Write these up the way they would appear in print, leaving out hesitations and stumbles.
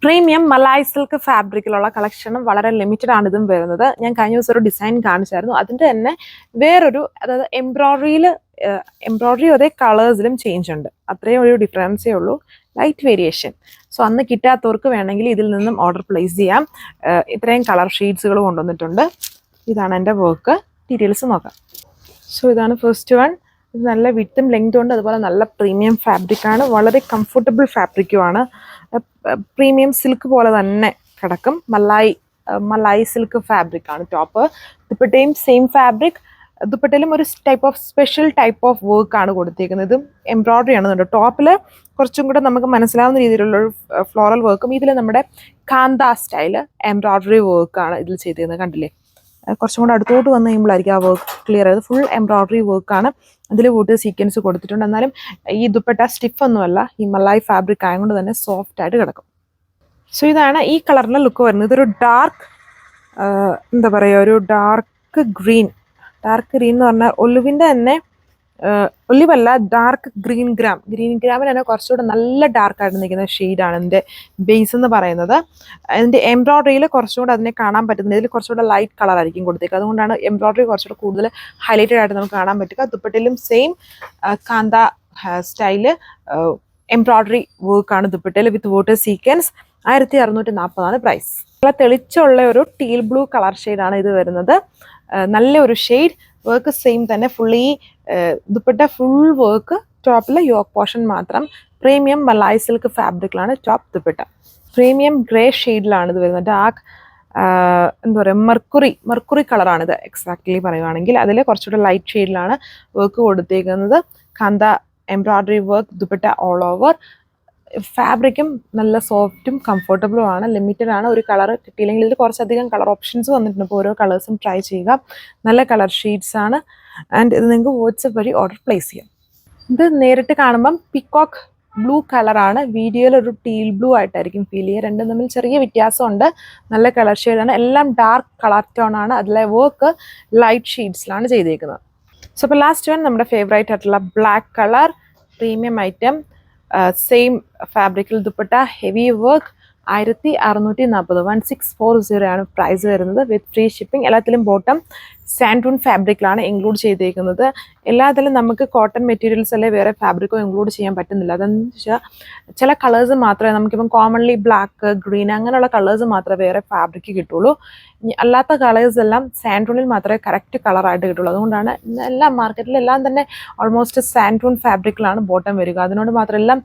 Premium malai silk ഫാബ്രിക്കിലുള്ള കളക്ഷനും വളരെ limited ആണ് ഇതും വരുന്നത്. ഞാൻ കഴിഞ്ഞ ദിവസം ഒരു ഡിസൈൻ കാണിച്ചായിരുന്നു. അതിൻ്റെ തന്നെ വേറൊരു, അതായത് എംബ്രോയിഡറി അതേ കളേഴ്സിലും ചേഞ്ച് ഉണ്ട്. അത്രയും ഒരു ഡിഫറൻസേ ഉള്ളൂ, ലൈറ്റ് വേരിയേഷൻ. സോ അന്ന് കിട്ടാത്തവർക്ക് വേണമെങ്കിൽ ഇതിൽ നിന്നും ഓർഡർ പ്ലേസ് ചെയ്യാം. ഇത്രയും കളർ ഷെയ്ഡ്സുകൾ കൊണ്ടുവന്നിട്ടുണ്ട്. ഇതാണ് എൻ്റെ വർക്ക്. ഡീറ്റെയിൽസ് നോക്കാം. സോ ഇതാണ് ഫസ്റ്റ് വൺ. ഇത് നല്ല വിട്ടും ലെങ്തും ഉണ്ട്. അതുപോലെ നല്ല പ്രീമിയം ഫാബ്രിക്കാണ്, വളരെ കംഫർട്ടബിൾ ഫാബ്രിക്കുമാണ്. പ്രീമിയം സിൽക്ക് പോലെ തന്നെ കിടക്കും. മലായ് സിൽക്ക് ഫാബ്രിക്കാണ് ടോപ്പ്. ദുപ്പട്ടയും സെയിം ഫാബ്രിക്. ദുപ്പട്ടയിലും ഒരു സ്പെഷ്യൽ ടൈപ്പ് ഓഫ് വർക്കാണ് കൊടുത്തിരിക്കുന്നത്. ഇതും എംബ്രോയിഡറി ആണെന്നുണ്ട്. ടോപ്പിൽ കുറച്ചും കൂടെ നമുക്ക് മനസ്സിലാവുന്ന രീതിയിലുള്ളൊരു ഫ്ലോറൽ വർക്കും, ഇതിൽ നമ്മുടെ കാന്ത സ്റ്റൈല് എംബ്രോയിഡറി വർക്കാണ് ഇതിൽ ചെയ്തിരുന്നത്. കണ്ടില്ലേ? കുറച്ചും കൂടെ അടുത്തോട്ട് വന്നു കഴിയുമ്പോഴായിരിക്കും ആ വർക്ക് ക്ലിയർ ആയത്. ഫുൾ എംബ്രോയിഡറി വർക്കാണ്. അതിൽ കൂട്ട് സീക്വൻസ് കൊടുത്തിട്ടുണ്ട്. എന്നാലും ഈ ദുപ്പട്ട സ്റ്റിഫ് ഒന്നുമല്ല, ഈ മലായ് ഫാബ്രിക് ആയതുകൊണ്ട് തന്നെ സോഫ്റ്റ് ആയിട്ട് കിടക്കും. സോ ഇതാണ് ഈ കളറിൻ്റെ ലുക്ക് വരുന്നത്. ഇതൊരു ഡാർക്ക്, എന്താ പറയുക, ഒരു ഡാർക്ക് ഗ്രീൻ എന്ന് പറഞ്ഞാൽ ഒലിവിൻ്റെ തന്നെ, ഒലിവല്ല, ഡാർക്ക് ഗ്രീൻ ഗ്രാമിന് തന്നെ കുറച്ചുകൂടെ നല്ല ഡാർക്കായിട്ട് നിൽക്കുന്ന ഷെയ്ഡാണ് ഇതിൻ്റെ ബേസ് എന്ന് പറയുന്നത്. അതിൻ്റെ എംബ്രോയിഡറിയിൽ കുറച്ചുകൂടെ അതിനെ കാണാൻ പറ്റുന്നത്, ഇതിൽ കുറച്ചുകൂടെ ലൈറ്റ് കളറായിരിക്കും കൊടുത്തേക്കുക. അതുകൊണ്ടാണ് എംബ്രോയിഡറി കുറച്ചുകൂടെ കൂടുതൽ ഹൈലൈറ്റഡ് ആയിട്ട് നമുക്ക് കാണാൻ പറ്റുക. ദുപ്പട്ടയിലും സെയിം കാന്ത സ്റ്റൈല് എംബ്രോയിഡറി വർക്കാണ് ദുപ്പട്ടയിൽ വിത്ത് വാട്ടർ സീക്വൻസ്. 1640 പ്രൈസ്. നല്ല തെളിച്ചുള്ള ഒരു ടീൽ ബ്ലൂ കളർ ഷെയ്ഡാണ് ഇത് വരുന്നത്. നല്ല ഒരു ഷെയ്ഡ്. വർക്ക് സെയിം തന്നെ, ഫുള്ളി ദുപ്പട്ട ഫുൾ വർക്ക്. ടോപ്പിൽ യോക്ക് പോർഷൻ മാത്രം. പ്രീമിയം മലായ് സിൽക്ക് ഫാബ്രിക്കിലാണ് ടോപ്പ് ദുപ്പട്ട. പ്രീമിയം ഗ്രേ ഷെയ്ഡിലാണ് ഇത് വരുന്നത്. ഡാർക്ക്, എന്താ പറയുക, മെർക്കുറി കളറാണിത് എക്സാക്ട്ലി പറയുകയാണെങ്കിൽ. അതിൽ കുറച്ചുകൂടെ ലൈറ്റ് ഷെയ്ഡിലാണ് വർക്ക് കൊടുത്തേക്കുന്നത്. Kantha embroidery work dupatta all over. ഫാബ്രിക്കും നല്ല സോഫ്റ്റും കംഫർട്ടബിളും ആണ്. ലിമിറ്റഡ് ആണ്. ഒരു കളർ കിട്ടിയില്ലെങ്കിൽ ഇതിൽ കുറച്ചധികം കളർ ഓപ്ഷൻസ് വന്നിട്ടുണ്ട്. അപ്പോൾ ഓരോ കളേഴ്സും ട്രൈ ചെയ്യുക. നല്ല കളർ ഷെയ്ഡ്സ് ആണ്. ആൻഡ് ഇത് നിങ്ങൾക്ക് വാട്സപ്പ് വഴി ഓർഡർ പ്ലേസ് ചെയ്യാം. ഇത് നേരിട്ട് കാണുമ്പം പിക്കോക്ക് ബ്ലൂ കളറാണ്. വീഡിയോയിൽ ഒരു ടീൽ ബ്ലൂ ആയിട്ടായിരിക്കും ഫീൽ ചെയ്യുക. രണ്ടും തമ്മിൽ ചെറിയ വ്യത്യാസമുണ്ട്. നല്ല കളർ ഷെയ്ഡാണ്. എല്ലാം ഡാർക്ക് കളർ ടോൺ ആണ്. അതിലെ വർക്ക് ലൈറ്റ് ഷെയ്ഡ്സിലാണ് ചെയ്തേക്കുന്നത്. സോ അപ്പോൾ ലാസ്റ്റ് വൺ നമ്മുടെ ഫേവറേറ്റ് ആയിട്ടുള്ള black colour premium item. Same ഫാബ്രിക്കിൽ ദുപ്പട്ട ഹെവി വർക്ക്. 1640 1640 ആണ് പ്രൈസ് വരുന്നത് വിത്ത് ഫ്രീ ഷിപ്പിംഗ്. എല്ലാത്തിലും ബോട്ടം സാൻഡൂൺ ഫാബ്രിക്കിലാണ് ഇൻക്ലൂഡ് ചെയ്തേക്കുന്നത്. എല്ലാത്തിലും നമുക്ക് കോട്ടൺ മെറ്റീരിയൽസ് അല്ലെ വേറെ ഫാബ്രിക്കോ ഇൻക്ലൂഡ് ചെയ്യാൻ പറ്റുന്നില്ല. അതെന്ന് വെച്ചാൽ ചില കളേഴ്സ് മാത്രമേ നമുക്കിപ്പം കോമൺലി ബ്ലാക്ക്, ഗ്രീൻ അങ്ങനെയുള്ള കളേഴ്സ് മാത്രമേ വേറെ ഫാബ്രിക്ക് കിട്ടുള്ളൂ. അല്ലാത്ത കളേഴ്സ് എല്ലാം സാൻഡൂണിൽ മാത്രമേ കറക്റ്റ് കളറായിട്ട് കിട്ടുള്ളൂ. അതുകൊണ്ടാണ് എല്ലാ മാർക്കറ്റിലെല്ലാം തന്നെ ഓൾമോസ്റ്റ് സാൻഡൂൺ ഫാബ്രിക്കിലാണ് ബോട്ടം വരിക. അതിനോട് മാത്രം എല്ലാം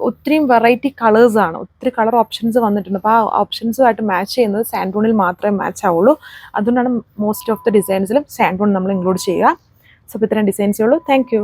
ഒത്തിരിയും വെറൈറ്റി കളേഴ്സാണ്. ഒത്തിരി കളർ ഓപ്ഷൻസ് വന്നിട്ടുണ്ട്. അപ്പോൾ ആ ഓപ്ഷൻസുമായിട്ട് മാച്ച് ചെയ്യുന്നത് സാൻഡൂണിൽ മാത്രമേ മാച്ച് ആവുള്ളൂ. അതുകൊണ്ടാണ് മോസ്റ്റ് ഓഫ് ദ ഡിസൈൻസിലും സാൻഡൂൺ നമ്മൾ ഇൻക്ലൂഡ് ചെയ്യുക. സോ ഇപ്പോൾ ഇത്രയും ഡിസൈൻസേ ഉള്ളൂ. Thank you.